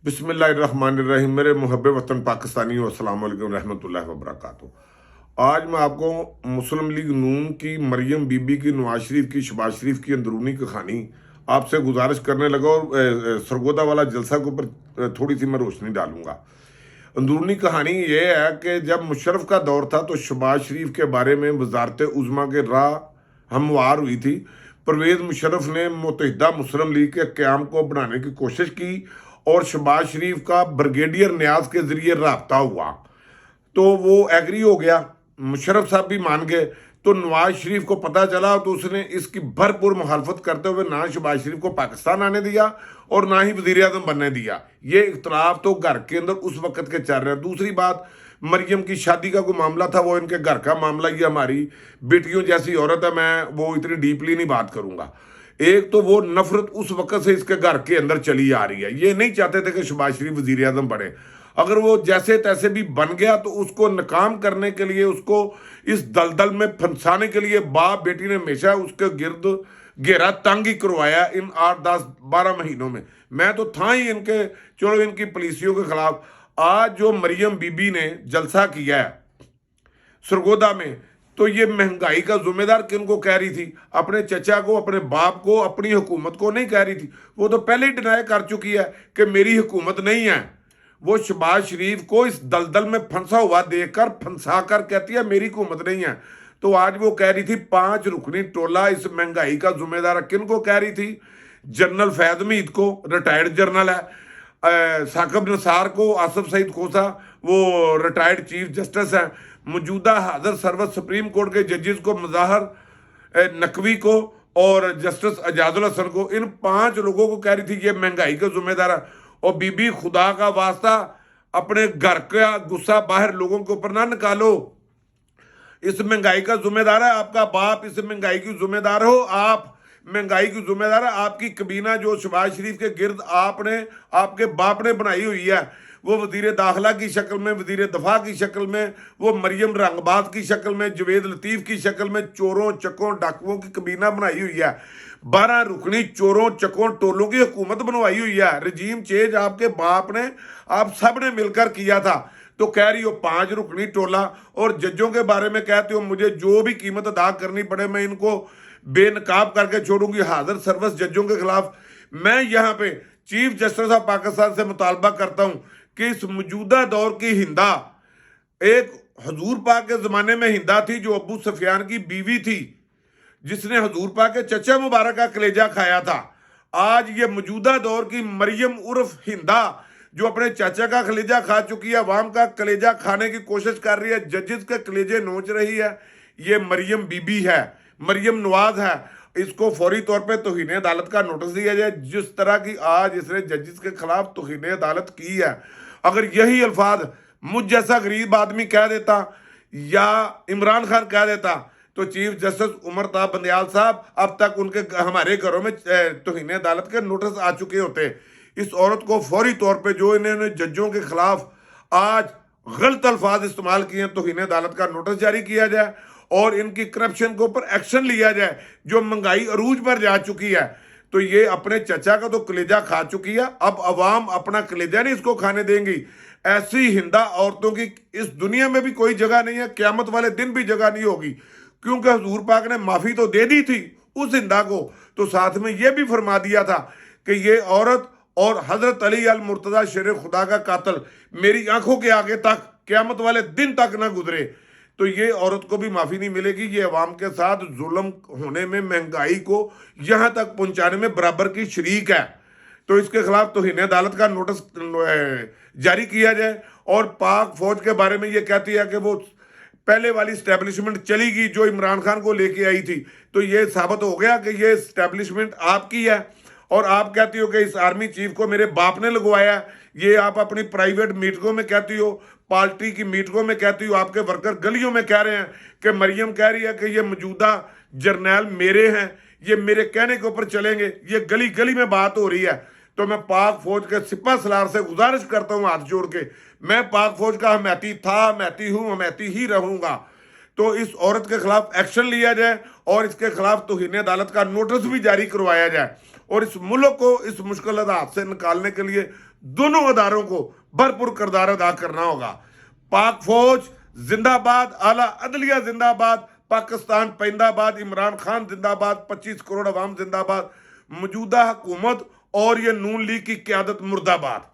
बिस्मिल्लाहिर्रहमानिर्रहीम। मेरे मुहब्बे वतन पाकिस्तानियों, अस्सलाम वालेकुम रहमतुल्लाहि व बरकातुहू। आज मैं आपको मुस्लिम लीग नून की मरियम बीबी की, नवाज शरीफ की, शहबाज शरीफ की अंदरूनी कहानी आपसे गुजारिश करने लगा और सरगोदा वाला जलसा के ऊपर थोड़ी सी मैं रोशनी डालूंगा। अंदरूनी कहानी ये है कि जब मुशर्रफ का दौर था तो शहबाज शरीफ के बारे में वजारत उज़्मा के राह हमवार हुई थी। परवेज़ मुशर्रफ ने मुत्तहिदा मुस्लिम लीग के क़याम को बनाने की कोशिश की और शहबाज शरीफ का ब्रिगेडियर नियाज के ज़रिए रब्ता हुआ तो वो एग्री हो गया, मुशर्रफ साहब भी मान गए। तो नवाज शरीफ को पता चला तो उसने इसकी भरपूर मुखालफत करते हुए ना शहबाज शरीफ को पाकिस्तान आने दिया और ना ही वज़ीर आज़म बनने दिया। ये इख्तलाफ तो घर के अंदर उस वक्त के चल रहे हैं। दूसरी बात, मरियम की शादी का कोई मामला था, वो इनके घर का मामला, ये हमारी बेटियों जैसी औरत है, मैं वो इतनी डीपली नहीं बात करूँगा। एक तो वो नफरत उस वक्त से इसके घर के अंदर चली आ रही है। ये नहीं चाहते थे कि शहबाज शरीफ वज़ीर आज़म बने। अगर वो जैसे तैसे भी बन गया तो उसको नाकाम करने के लिए, उसको इस दलदल में फंसाने के लिए बाप बेटी ने हमेशा उसके गिर्द घेरा तंग ही करवाया इन 8, 10, 12 महीनों में। मैं तो था ही इनके, चलो इनकी पॉलिसियों के खिलाफ। आज जो मरियम बीबी ने जलसा किया है सरगोदा में, तो ये महंगाई का जिम्मेदार किन को कह रही थी? अपने चचा को, अपने बाप को, अपनी हुकूमत को नहीं कह रही थी। वो तो पहले ही डिनाई कर चुकी है कि मेरी हुकूमत नहीं है। वो शहबाज शरीफ को इस दलदल में फंसा हुआ देखकर फंसा कर कहती है मेरी हुकूमत नहीं है। तो आज वो कह रही थी 5 रुकनी टोला इस महंगाई का जिम्मेदार किन को कह रही थी? जनरल फैज मीद को, रिटायर्ड जनरल है। साकिब निसार को, आसिफ सईद खोसा वो रिटायर्ड चीफ जस्टिस हैं। मौजूदा हाजिर सर्वत सुप्रीम कोर्ट के जजेस को, मुजाहर नकवी को और जस्टिस एजाजुल हसन को, इन 5 लोगों को कह रही थी ये महंगाई का जिम्मेदार है। और बीबी खुदा का वास्ता अपने घर का गुस्सा बाहर लोगों के ऊपर ना निकालो। इस महंगाई का जिम्मेदार है आपका बाप, इस महंगाई की जिम्मेदार हो आप। महंगाई की जिम्मेदार है आपकी कबीना जो शहबाज शरीफ के गिर्द आपने, आपके बाप ने बनाई हुई है। वो वज़ीर दाखिला की शक्ल में, वज़ीर दफा की शक्ल में, वो मरियम रंगबाज की शक्ल में, जवेद लतीफ़ की शक्ल में चोरों चक्कों डाकुओं की कबीना बनाई हुई है। 12 रुकनी चोरों चक्कों टोलों की हुकूमत बनवाई हुई है। रजीम चेंज आपके बाप ने, आप सब ने मिलकर किया था। तो कह रही हो 5 रुकनी टोला, और जजों के बारे में कहते हो मुझे जो भी कीमत अदा करनी पड़े मैं इनको बेनकाब करके छोड़ूंगी हाजिर सर्विस जजों के खिलाफ। मैं यहाँ पे चीफ जस्टिस ऑफ पाकिस्तान से मुतालबा करता हूँ कि इस मौजूदा दौर की हिंदा, एक हजूर पाक के ज़माने में हिंदा थी जो अबू सुफियान की बीवी थी, जिसने हजूर पाक के चचा मुबारक का कलेजा खाया था। आज ये मौजूदा दौर की मरियम उर्फ हिंदा जो अपने चाचा का कलेजा खा चुकी है, अवाम का कलेजा खाने की कोशिश कर रही है, जजेस के कलेजे नोच रही है, ये मरियम बीबी है, मरियम नवाज है। इसको फौरी तौर पे तौहीन अदालत का नोटिस दिया जाए, जिस तरह की आज इसने जजेस के खिलाफ तौहीन अदालत की है। अगर यही अल्फाज मुझ जैसा गरीब आदमी कह देता या इमरान खान कह देता तो चीफ जस्टिस उमर ता बंदयाल साहब अब तक उनके हमारे घरों में तौहीन अदालत के नोटिस आ चुके होते। इस औरत को फौरी तौर पे जो इन्होंने जजों के खिलाफ आज गलत अल्फाज इस्तेमाल किए हैं, तौहीन अदालत का नोटिस जारी किया जाए और इनकी करप्शन के ऊपर एक्शन लिया जाए। जो महंगाई अरूज पर जा चुकी है, तो ये अपने चचा का तो कलेजा खा चुकी है, अब अवाम अपना कलेजा नहीं इसको खाने देंगी। ऐसी हिंदा औरतों की इस दुनिया में भी कोई जगह नहीं है, क़यामत वाले दिन भी जगह नहीं होगी, क्योंकि हुजूर पाक ने माफ़ी तो दे दी थी उस हिंदा को, तो साथ में ये भी फरमा दिया था कि ये औरत और हज़रत अली अल मुर्तज़ा शेर खुदा का कातिल मेरी आंखों के आगे तक क़यामत वाले दिन तक ना गुजरे, तो ये औरत को भी माफ़ी नहीं मिलेगी। ये अवाम के साथ जुल्म होने में, महंगाई को यहाँ तक पहुँचाने में बराबर की शरीक है। तो इसके खिलाफ तौहीन अदालत का नोटिस जारी किया जाए। और पाक फौज के बारे में ये कहती है कि वो पहले वाली स्टैब्लिशमेंट चली गई जो इमरान खान को लेके आई थी, तो ये साबित हो गया कि ये स्टैब्लिशमेंट आपकी है। और आप कहती हो कि इस आर्मी चीफ को मेरे बाप ने लगवाया, ये आप अपनी प्राइवेट मीटिंगों में कहती हो, पार्टी की मीटिंगों में कहती हो, आपके वर्कर गलियों में कह रहे हैं कि मरियम कह रही है कि ये मौजूदा जर्नैल मेरे हैं, ये मेरे कहने के ऊपर चलेंगे, ये गली गली में बात हो रही है। तो मैं पाक फौज के सिपा सलार से गुजारिश करता हूँ हाथ जोड़ के, मैं पाक फौज का हमायती था, हमायती हूँ, हमायती ही रहूँगा। तो इस औरत के खिलाफ एक्शन लिया जाए और इसके खिलाफ तौहीन अदालत का नोटिस भी जारी करवाया जाए और इस मुल्क को इस मुश्किल हालात से निकालने के लिए दोनों अदारों को भरपूर किरदार अदा करना होगा। पाक फौज जिंदाबाद, आला अदलिया जिंदाबाद, पाकिस्तान पैंदाबाद, इमरान खान जिंदाबाद, 25 करोड़ अवाम जिंदाबाद, मौजूदा हुकूमत और ये नून लीग की क़यादत मुर्दाबाद।